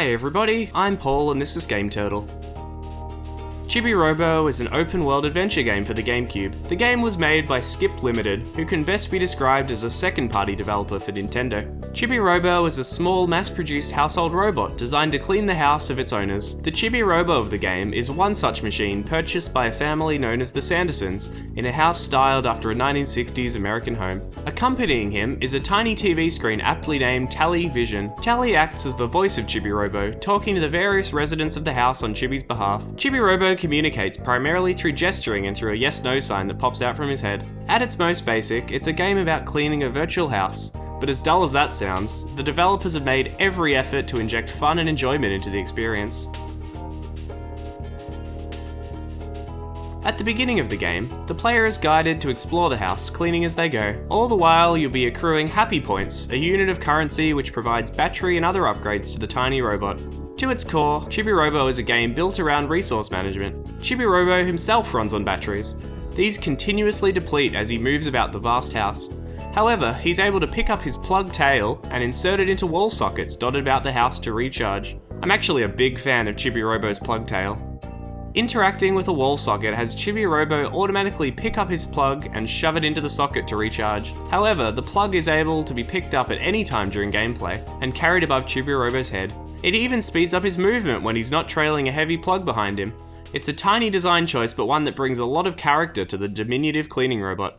Hey everybody, I'm Paul and this is Game Turtle. Chibi Robo is an open-world adventure game for the Gamecube. The game was made by Skip Limited, who can best be described as a second-party developer for Nintendo. Chibi Robo is a small, mass-produced household robot designed to clean the house of its owners. The Chibi Robo of the game is one such machine purchased by a family known as the Sandersons in a house styled after a 1960s American home. Accompanying him is a tiny TV screen aptly named Tally Vision. Tally acts as the voice of Chibi Robo, talking to the various residents of the house on Chibi's behalf. Chibi Robo communicates primarily through gesturing and through a yes/no sign that pops out from his head. At its most basic, it's a game about cleaning a virtual house. But as dull as that sounds, the developers have made every effort to inject fun and enjoyment into the experience. At the beginning of the game, the player is guided to explore the house, cleaning as they go. All the while, you'll be accruing happy points, a unit of currency which provides battery and other upgrades to the tiny robot. To its core, Chibi Robo is a game built around resource management. Chibi Robo himself runs on batteries. These continuously deplete as he moves about the vast house. However, he's able to pick up his plug tail and insert it into wall sockets dotted about the house to recharge. I'm actually a big fan of Chibi Robo's plug tail. Interacting with a wall socket has Chibi Robo automatically pick up his plug and shove it into the socket to recharge. However, the plug is able to be picked up at any time during gameplay and carried above Chibi Robo's head. It even speeds up his movement when he's not trailing a heavy plug behind him. It's a tiny design choice, but one that brings a lot of character to the diminutive cleaning robot.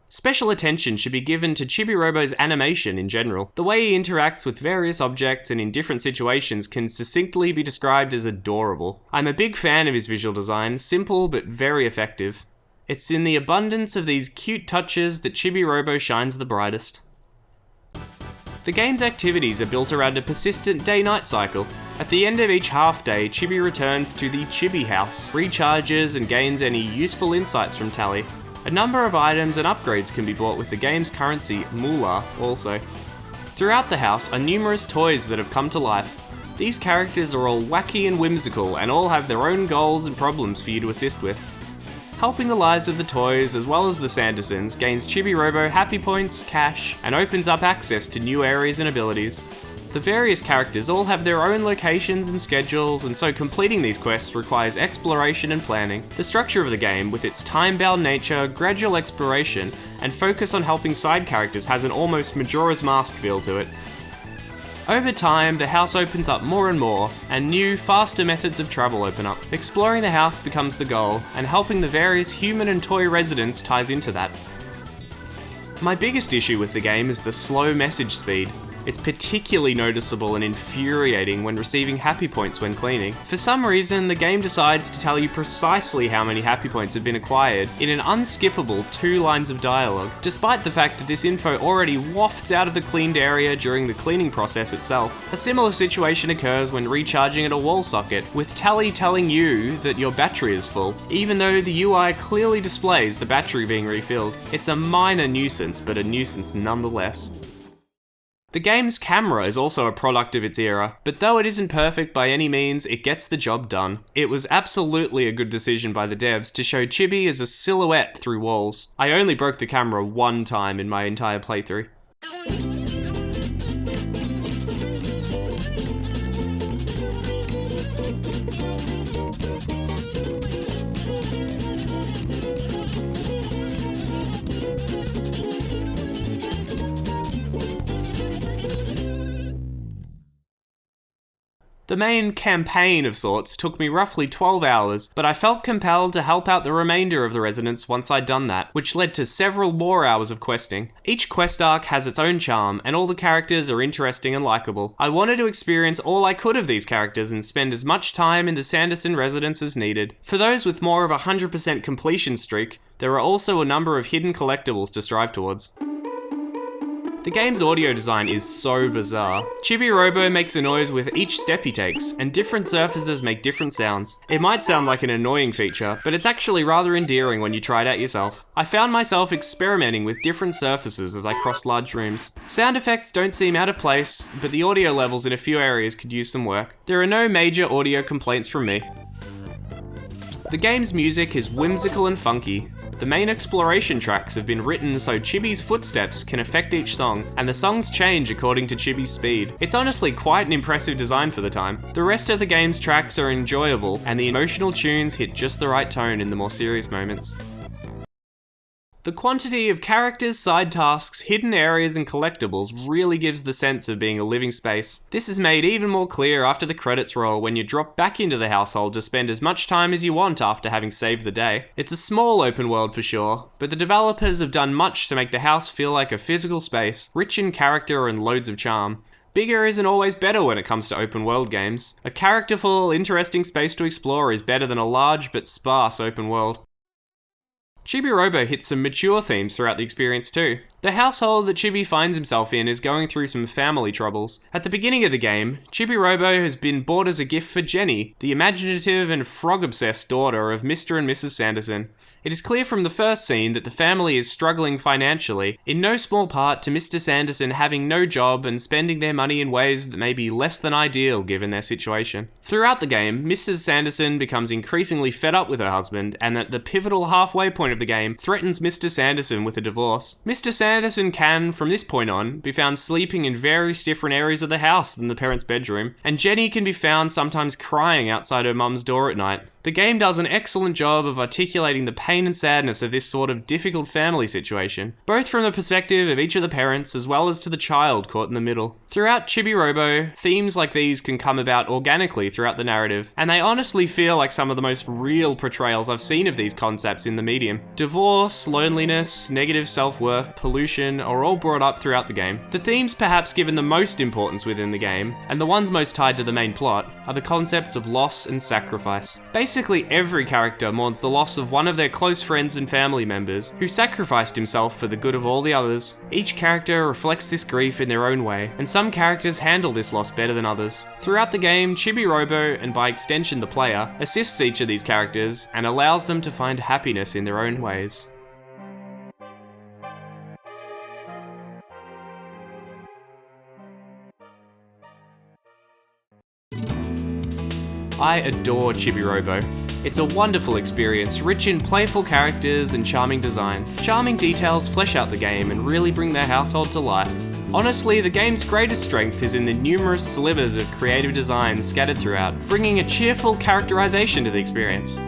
Special attention should be given to Chibi Robo's animation in general. The way he interacts with various objects and in different situations can succinctly be described as adorable. I'm a big fan of his visual design, simple but very effective. It's in the abundance of these cute touches that Chibi Robo shines the brightest. The game's activities are built around a persistent day-night cycle. At the end of each half-day, Chibi returns to the Chibi house, recharges and gains any useful insights from Tally. A number of items and upgrades can be bought with the game's currency, Moolah, also. Throughout the house are numerous toys that have come to life. These characters are all wacky and whimsical and all have their own goals and problems for you to assist with. Helping the lives of the toys, as well as the Sandersons, gains Chibi Robo happy points, cash, and opens up access to new areas and abilities. The various characters all have their own locations and schedules, and so completing these quests requires exploration and planning. The structure of the game, with its time-bound nature, gradual exploration, and focus on helping side characters has an almost Majora's Mask feel to it. Over time, the house opens up more and more, and new, faster methods of travel open up. Exploring the house becomes the goal, and helping the various human and toy residents ties into that. My biggest issue with the game is the slow message speed. It's particularly noticeable and infuriating when receiving happy points when cleaning. For some reason, the game decides to tell you precisely how many happy points have been acquired in an unskippable 2 lines of dialogue, despite the fact that this info already wafts out of the cleaned area during the cleaning process itself. A similar situation occurs when recharging at a wall socket, with Tally telling you that your battery is full, even though the UI clearly displays the battery being refilled. It's a minor nuisance, but a nuisance nonetheless. The game's camera is also a product of its era, but though it isn't perfect by any means, it gets the job done. It was absolutely a good decision by the devs to show Chibi as a silhouette through walls. I only broke the camera one time in my entire playthrough. The main campaign of sorts took me roughly 12 hours, but I felt compelled to help out the remainder of the residents once I'd done that, which led to several more hours of questing. Each quest arc has its own charm, and all the characters are interesting and likeable. I wanted to experience all I could of these characters and spend as much time in the Sanderson residence as needed. For those with more of a 100% completion streak, there are also a number of hidden collectibles to strive towards. The game's audio design is so bizarre. Chibi Robo makes a noise with each step he takes, and different surfaces make different sounds. It might sound like an annoying feature, but it's actually rather endearing when you try it out yourself. I found myself experimenting with different surfaces as I crossed large rooms. Sound effects don't seem out of place, but the audio levels in a few areas could use some work. There are no major audio complaints from me. The game's music is whimsical and funky. The main exploration tracks have been written so Chibi's footsteps can affect each song, and the songs change according to Chibi's speed. It's honestly quite an impressive design for the time. The rest of the game's tracks are enjoyable, and the emotional tunes hit just the right tone in the more serious moments. The quantity of characters, side tasks, hidden areas and collectibles really gives the sense of being a living space. This is made even more clear after the credits roll when you drop back into the household to spend as much time as you want after having saved the day. It's a small open world for sure, but the developers have done much to make the house feel like a physical space, rich in character and loads of charm. Bigger isn't always better when it comes to open world games. A characterful, interesting space to explore is better than a large but sparse open world. Chibi Robo hits some mature themes throughout the experience too. The household that Chibi finds himself in is going through some family troubles. At the beginning of the game, Chibi Robo has been bought as a gift for Jenny, the imaginative and frog-obsessed daughter of Mr. and Mrs. Sanderson. It is clear from the first scene that the family is struggling financially, in no small part to Mr. Sanderson having no job and spending their money in ways that may be less than ideal given their situation. Throughout the game, Mrs. Sanderson becomes increasingly fed up with her husband, and at the pivotal halfway point of the game, threatens Mr. Sanderson with a divorce. Mr. Sanderson can, from this point on, be found sleeping in various different areas of the house than the parents' bedroom, and Jenny can be found sometimes crying outside her mum's door at night. The game does an excellent job of articulating the pain and sadness of this sort of difficult family situation, both from the perspective of each of the parents as well as to the child caught in the middle. Throughout Chibi Robo, themes like these can come about organically throughout the narrative, and they honestly feel like some of the most real portrayals I've seen of these concepts in the medium. Divorce, loneliness, negative self-worth, pollution are all brought up throughout the game. The themes perhaps given the most importance within the game, and the ones most tied to the main plot, are the concepts of loss and sacrifice. Basically every character mourns the loss of one of their close friends and family members who sacrificed himself for the good of all the others. Each character reflects this grief in their own way, and some characters handle this loss better than others. Throughout the game, Chibi Robo, and by extension the player, assists each of these characters and allows them to find happiness in their own ways. I adore Chibi Robo. It's a wonderful experience, rich in playful characters and charming design. Charming details flesh out the game and really bring their household to life. Honestly, the game's greatest strength is in the numerous slivers of creative design scattered throughout, bringing a cheerful characterization to the experience.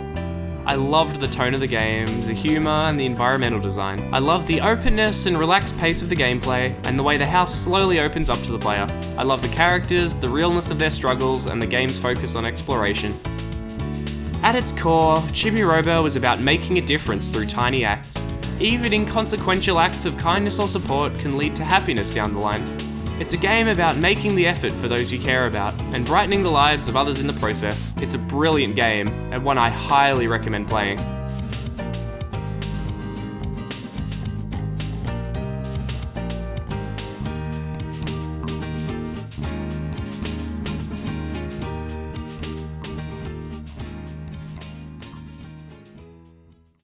I loved the tone of the game, the humour and the environmental design. I love the openness and relaxed pace of the gameplay, and the way the house slowly opens up to the player. I love the characters, the realness of their struggles, and the game's focus on exploration. At its core, Chibi Robo is about making a difference through tiny acts. Even inconsequential acts of kindness or support can lead to happiness down the line. It's a game about making the effort for those you care about, and brightening the lives of others in the process. It's a brilliant game, and one I highly recommend playing.